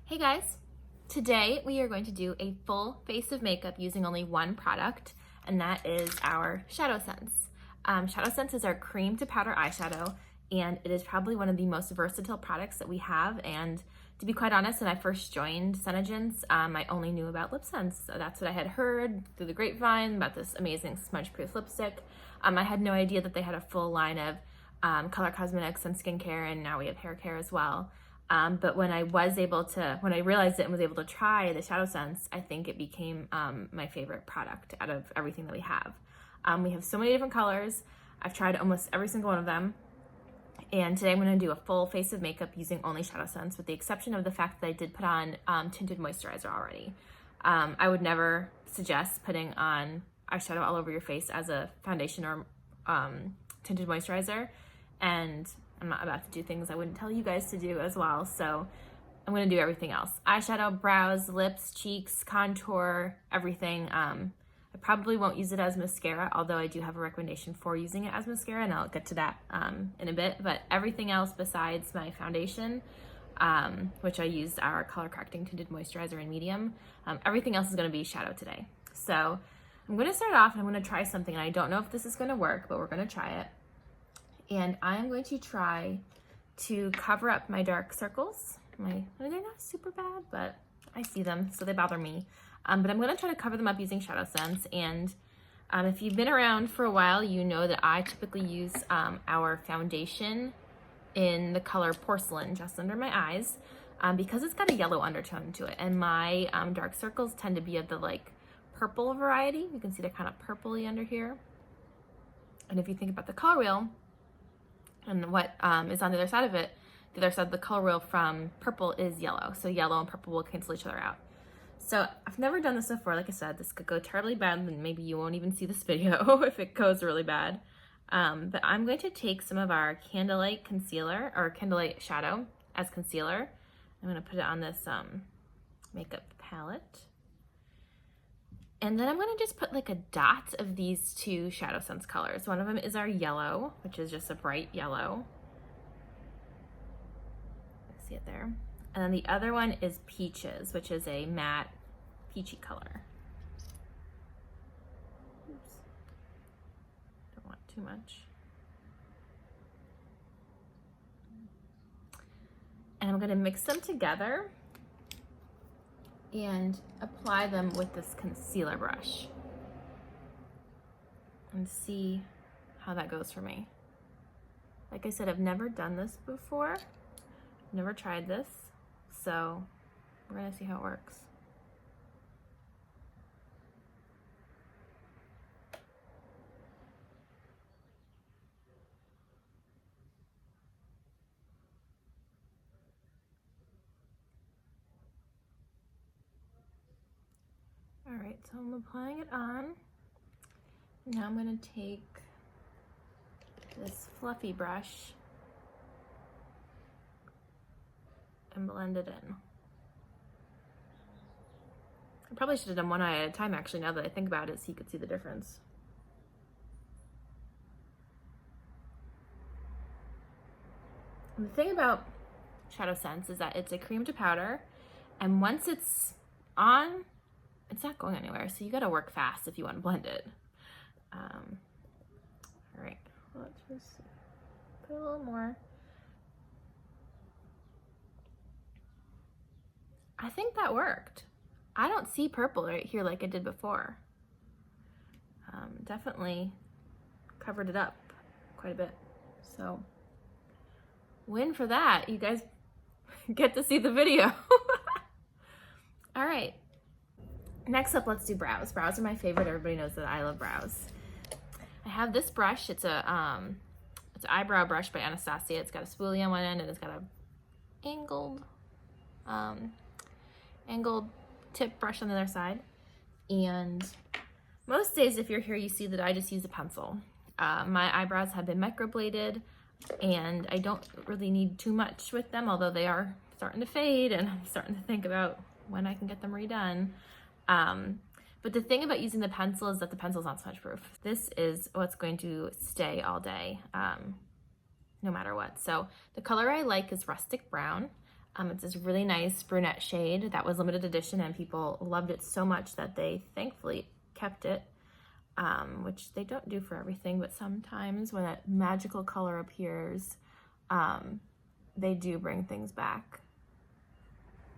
Hey guys, today we are going to do a full face of makeup using only one product, and that is our ShadowSense. ShadowSense is our cream to powder eyeshadow, and it is probably one of the most versatile products that we have. And to be quite honest, when I first joined SENEGENCE, I only knew about lip scents. So that's what I had heard through the grapevine about this amazing smudge-proof lipstick. I had no idea that they had a full line of color cosmetics and skincare, and now we have hair care as well. But when I realized it and was able to try the ShadowSense, I think it became my favorite product out of everything that we have. We have so many different colors. I've tried almost every single one of them. And today I'm going to do a full face of makeup using only ShadowSense, with the exception of the fact that I did put on tinted moisturizer already. I would never suggest putting on eyeshadow all over your face as a foundation or tinted moisturizer. And I'm not about to do things I wouldn't tell you guys to do as well, so I'm going to do everything else. Eyeshadow, brows, lips, cheeks, contour, everything. I probably won't use it as mascara, although I do have a recommendation for using it as mascara, and I'll get to that in a bit. But everything else besides my foundation, which I used our color correcting tinted moisturizer in medium, everything else is going to be shadow today. So I'm going to start off and I'm going to try something, and I don't know if this is going to work, but we're going to try it. And I'm going to try to cover up my dark circles. They're not super bad, but I see them, so they bother me. But I'm going to try to cover them up using ShadowSense. And if you've been around for a while, you know that I typically use our foundation in the color Porcelain just under my eyes, because it's got a yellow undertone to it. And my dark circles tend to be of the purple variety. You can see they're kind of purpley under here. And if you think about the color wheel, and what is on the other side of it, the other side of the color wheel from purple is yellow. So yellow and purple will cancel each other out. So I've never done this before. Like I said, this could go terribly bad, and maybe you won't even see this video if it goes really bad. But I'm going to take some of our Candlelight concealer, or Candlelight shadow as concealer. I'm going to put it on this makeup palette. And then I'm going to just put a dot of these two ShadowSense colors. One of them is our yellow, which is just a bright yellow. See it there. And then the other one is Peaches, which is a matte peachy color. Oops. Don't want too much. And I'm going to mix them together and apply them with this concealer brush and see how that goes for me. Like I said, I've never done this before. Never tried this, so we're gonna see how it works. All right, so I'm applying it on. Now I'm going to take this fluffy brush and blend it in. I probably should have done one eye at a time, actually, now that I think about it, so you could see the difference. And the thing about ShadowSense is that it's a cream to powder, and once it's on, it's not going anywhere, so you gotta work fast if you want to blend it. All right, let's just put a little more. I think that worked. I don't see purple right here like I did before. Definitely covered it up quite a bit. So, win for that. You guys get to see the video. All right. Next up, let's do brows. Brows are my favorite. Everybody knows that I love brows. I have this brush. It's an eyebrow brush by Anastasia. It's got a spoolie on one end, and it's got a angled tip brush on the other side. And most days, if you're here, you see that I just use a pencil. My eyebrows have been microbladed, and I don't really need too much with them, although they are starting to fade, and I'm starting to think about when I can get them redone. But the thing about using the pencil is that the pencil's not smudge proof. This is what's going to stay all day, no matter what. So the color I like is Rustic Brown. It's this really nice brunette shade that was limited edition, and people loved it so much that they thankfully kept it, which they don't do for everything, but sometimes when that magical color appears, they do bring things back,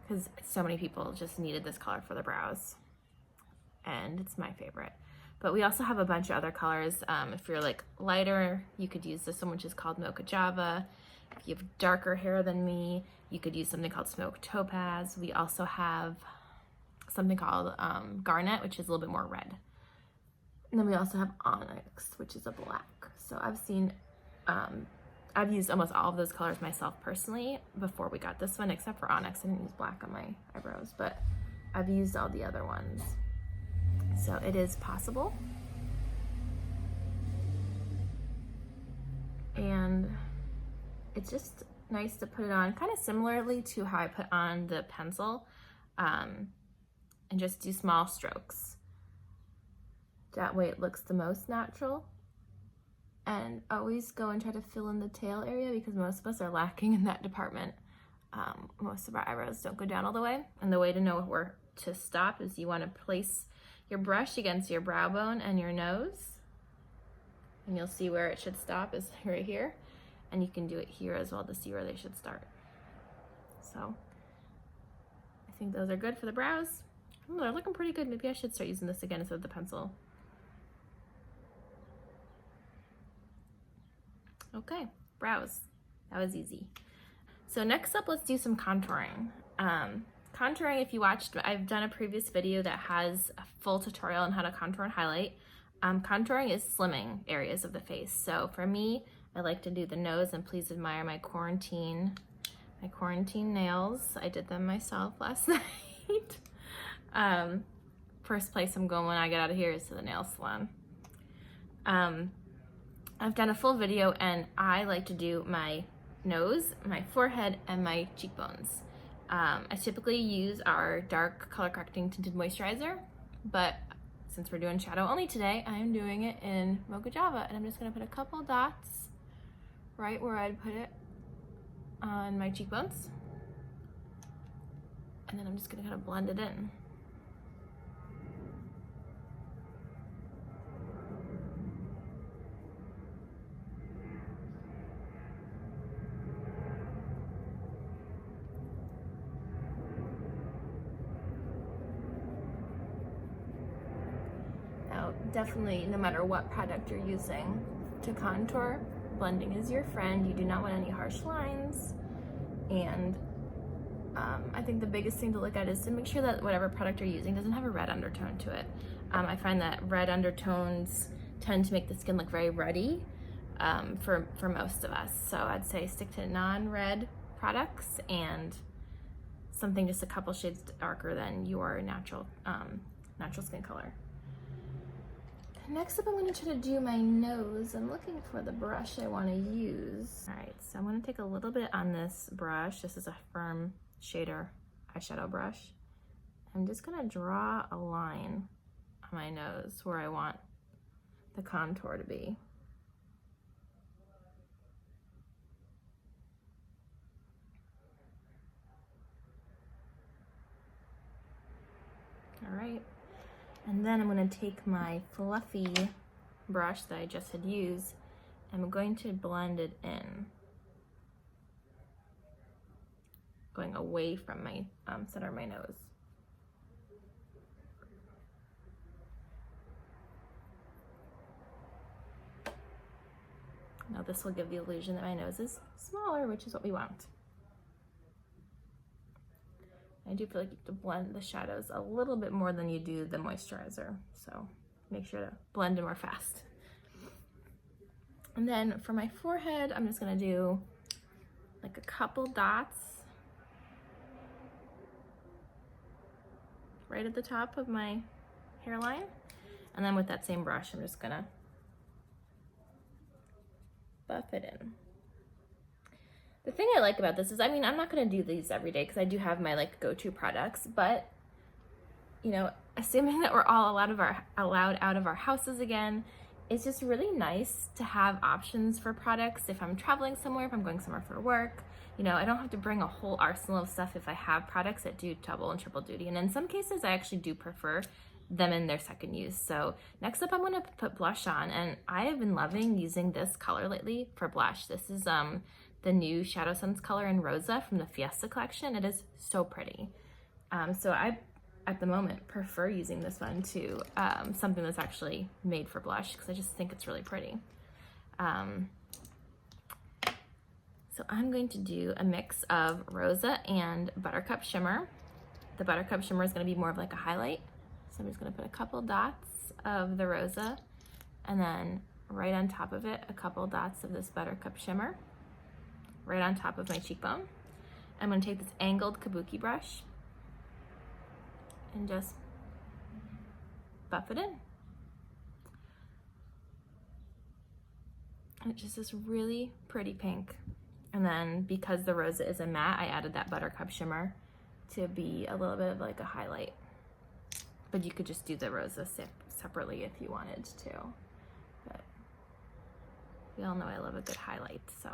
because so many people just needed this color for their brows, and it's my favorite. But we also have a bunch of other colors. If you're like lighter, you could use this one, which is called Mocha Java. If you have darker hair than me, you could use something called Smoke Topaz. We also have something called Garnet, which is a little bit more red. And then we also have Onyx, which is a black. So I've used almost all of those colors myself personally before we got this one, except for Onyx. I didn't use black on my eyebrows, but I've used all the other ones. So it is possible. And it's just nice to put it on kind of similarly to how I put on the pencil, and just do small strokes. That way it looks the most natural. And always go and try to fill in the tail area, because most of us are lacking in that department. Most of our eyebrows don't go down all the way. And the way to know where to stop is you want to place your brush against your brow bone and your nose. And you'll see where it should stop is right here. And you can do it here as well to see where they should start. So I think those are good for the brows. Oh, they're looking pretty good. Maybe I should start using this again instead of the pencil. Okay, brows. That was easy. So next up, let's do some contouring. Contouring, if you watched, I've done a previous video that has a full tutorial on how to contour and highlight. Contouring is slimming areas of the face. So for me, I like to do the nose, and please admire my quarantine nails. I did them myself last night. First place I'm going when I get out of here is to the nail salon. I've done a full video, and I like to do my nose, my forehead, and my cheekbones. I typically use our dark color correcting tinted moisturizer, but since we're doing shadow only today, I'm doing it in Mocha Java, and I'm just gonna put a couple dots right where I'd put it on my cheekbones. And then I'm just gonna kind of blend it in. Definitely, no matter what product you're using to contour, blending is your friend. You do not want any harsh lines. And I think the biggest thing to look at is to make sure that whatever product you're using doesn't have a red undertone to it. I find that red undertones tend to make the skin look very ruddy for most of us. So I'd say stick to non-red products and something just a couple shades darker than your natural skin color. Next up, I'm going to try to do my nose. I'm looking for the brush I want to use. All right, so I'm going to take a little bit on this brush. This is a firm shader eyeshadow brush. I'm just going to draw a line on my nose where I want the contour to be. All right. And then I'm going to take my fluffy brush that I just had used, and I'm going to blend it in, going away from my center of my nose. Now this will give the illusion that my nose is smaller, which is what we want. I do feel like you have to blend the shadows a little bit more than you do the moisturizer, so make sure to blend in more fast. And then for my forehead, I'm just gonna do like a couple dots right at the top of my hairline. And then with that same brush, I'm just gonna buff it in. The thing I like about this is, I mean, I'm not going to do these every day because I do have my like go-to products, but you know, assuming that we're all allowed out of our houses again, it's just really nice to have options for products if I'm traveling somewhere, if I'm going somewhere for work. you know, I don't have to bring a whole arsenal of stuff if I have products that do double and triple duty. And in some cases, I actually do prefer them in their second use. So next up, I'm gonna put blush on, and I have been loving using this color lately for blush. This is the new ShadowSense color in Rosa from the Fiesta collection. It is so pretty. So I, at the moment, prefer using this one to something that's actually made for blush, because I just think it's really pretty. So I'm going to do a mix of Rosa and Buttercup Shimmer. The Buttercup Shimmer is going to be more of like a highlight. So I'm just going to put a couple dots of the Rosa, and then right on top of it, a couple dots of this Buttercup Shimmer, right on top of my cheekbone. I'm going to take this angled kabuki brush and just buff it in. And it's just this really pretty pink. And then because the Rosa is a matte, I added that Buttercup Shimmer to be a little bit of like a highlight. But you could just do the Rosa separately if you wanted to. But we all know I love a good highlight, so.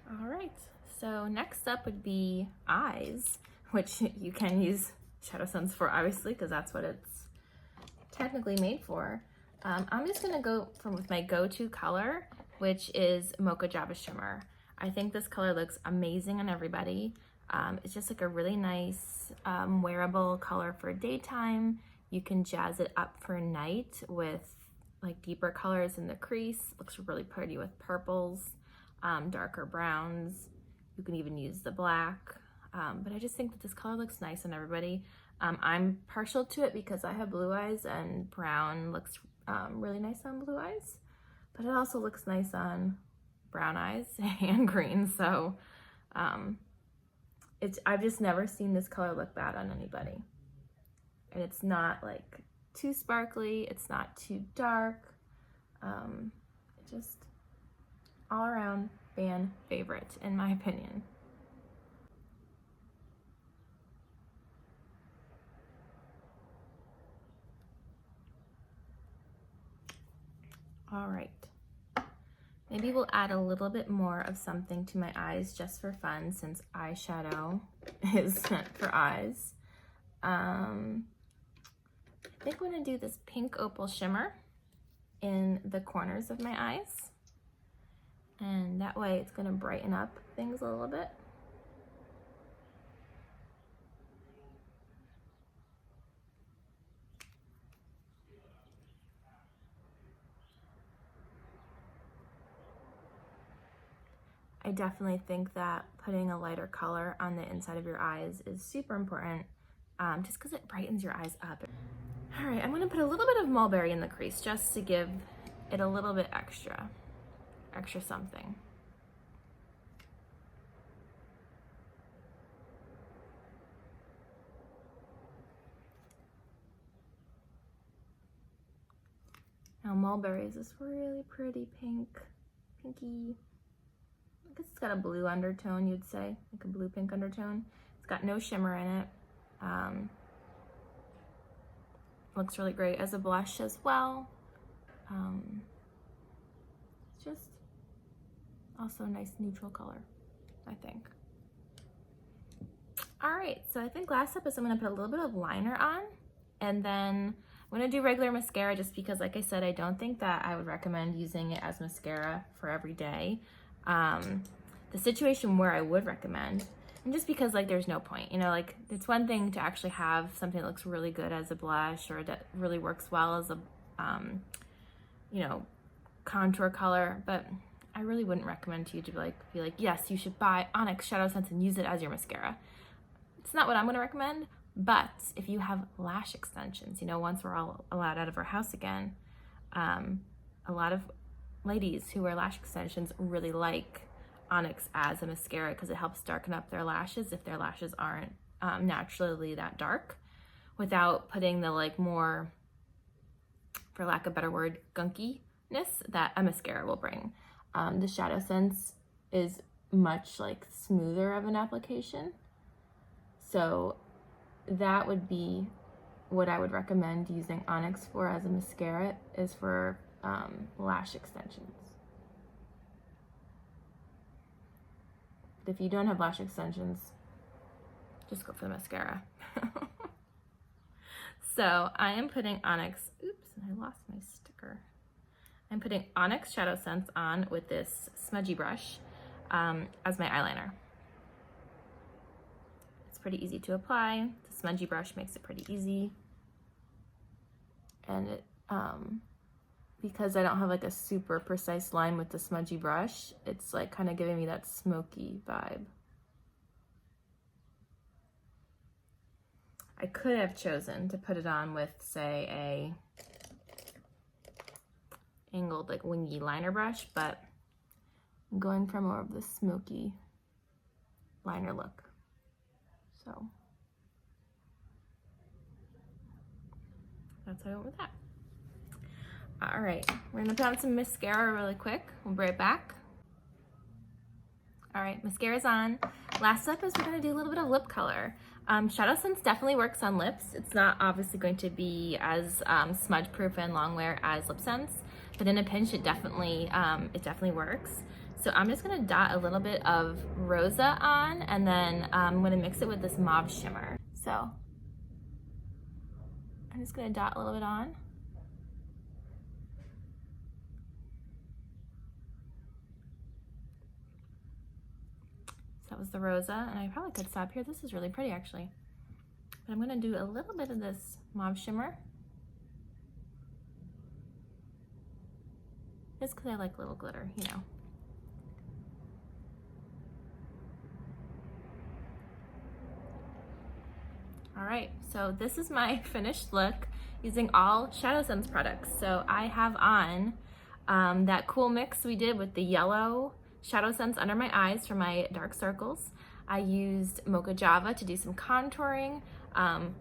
All right, so next up would be eyes, which you can use ShadowSense for, obviously, because that's what it's technically made for. I'm just gonna go with my go-to color, which is Mocha Java Shimmer. I think this color looks amazing on everybody. It's just like a really nice wearable color for daytime. You can jazz it up for night with like deeper colors in the crease. Looks really pretty with purples, darker browns. You can even use the black. But I just think that this color looks nice on everybody. I'm partial to it because I have blue eyes, and brown looks really nice on blue eyes, but it also looks nice on brown eyes and green. So I've just never seen this color look bad on anybody. And it's not like too sparkly, it's not too dark. It's just all around fan favorite in my opinion. All right, maybe we'll add a little bit more of something to my eyes just for fun, since eyeshadow is meant for eyes. I think I'm gonna do this pink Opal Shimmer in the corners of my eyes, and that way it's gonna brighten up things a little bit. I definitely think that putting a lighter color on the inside of your eyes is super important, just because it brightens your eyes up. All right, I'm gonna put a little bit of Mulberry in the crease just to give it a little bit extra something. Now Mulberry is this really pretty pinky. I guess it's got a blue undertone, you'd say, like a blue-pink undertone. It's got no shimmer in it. Looks really great as a blush as well. It's just also a nice neutral color, I think. All right, so I think last up is I'm gonna put a little bit of liner on, and then I'm gonna do regular mascara just because, like I said, I don't think that I would recommend using it as mascara for every day. The situation where I would recommend, and just because like there's no point, you know, like it's one thing to actually have something that looks really good as a blush or that really works well as a, you know, contour color, but I really wouldn't recommend to you to be like, yes, you should buy Onyx ShadowSense and use it as your mascara. It's not what I'm gonna recommend, but if you have lash extensions, you know, once we're all allowed out of our house again, a lot of ladies who wear lash extensions really like Onyx as a mascara because it helps darken up their lashes if their lashes aren't naturally that dark, without putting the like more, for lack of a better word, gunkiness that a mascara will bring. The ShadowSense is much like smoother of an application, so that would be what I would recommend using Onyx for as a mascara is for lash extensions. But if you don't have lash extensions, just go for the mascara. So I am putting Onyx, oops, and I lost my sticker. I'm putting Onyx ShadowSense on with this smudgy brush as my eyeliner. It's pretty easy to apply. The smudgy brush makes it pretty easy. And it, because I don't have like a super precise line with the smudgy brush, it's like kind of giving me that smoky vibe. I could have chosen to put it on with, say, a angled like wingy liner brush, but I'm going for more of the smoky liner look. So that's how I went with that. All right, we're gonna put on some mascara really quick. We'll be right back. All right, mascara's on. Last up is we're gonna do a little bit of lip color. ShadowSense definitely works on lips. It's not obviously going to be as smudge proof and long wear as LipSense, but in a pinch it definitely works. So I'm just gonna dot a little bit of Rosa on, and then I'm gonna mix it with this Mauve Shimmer. So I'm just gonna dot a little bit on. So that was the Rosa, and I probably could stop here. This is really pretty actually. But I'm gonna do a little bit of this Mauve Shimmer. Just because I like little glitter, you know. All right, so this is my finished look using all ShadowSense products. So I have on that cool mix we did with the yellow ShadowSense under my eyes for my dark circles. I used Mocha Java to do some contouring on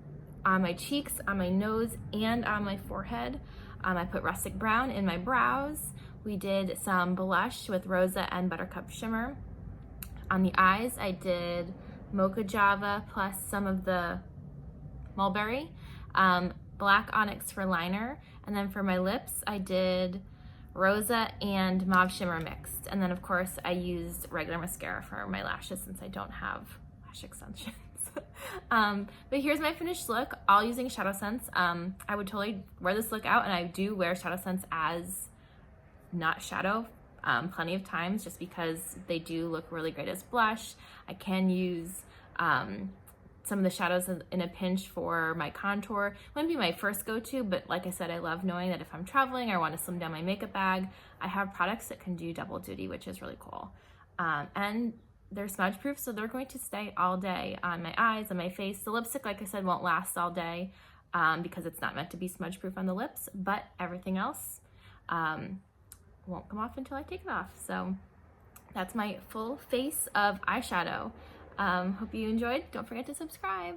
my cheeks, on my nose, and on my forehead. I put Rustic Brown in my brows. We did some blush with Rosa and Buttercup Shimmer. On the eyes, I did Mocha Java plus some of the Mulberry, black Onyx for liner, and then for my lips, I did Rosa and Mauve Shimmer mixed. And then of course I used regular mascara for my lashes since I don't have lash extensions. But here's my finished look, all using ShadowSense. I would totally wear this look out, and I do wear ShadowSense as not shadow plenty of times just because they do look really great as blush. I can use some of the shadows in a pinch for my contour. Wouldn't be my first go-to, but like I said, I love knowing that if I'm traveling or I want to slim down my makeup bag, I have products that can do double duty, which is really cool. And they're smudge proof, so they're going to stay all day on my eyes, on my face. The lipstick, like I said, won't last all day because it's not meant to be smudge proof on the lips, but everything else won't come off until I take it off. So that's my full face of eyeshadow. Hope you enjoyed. Don't forget to subscribe.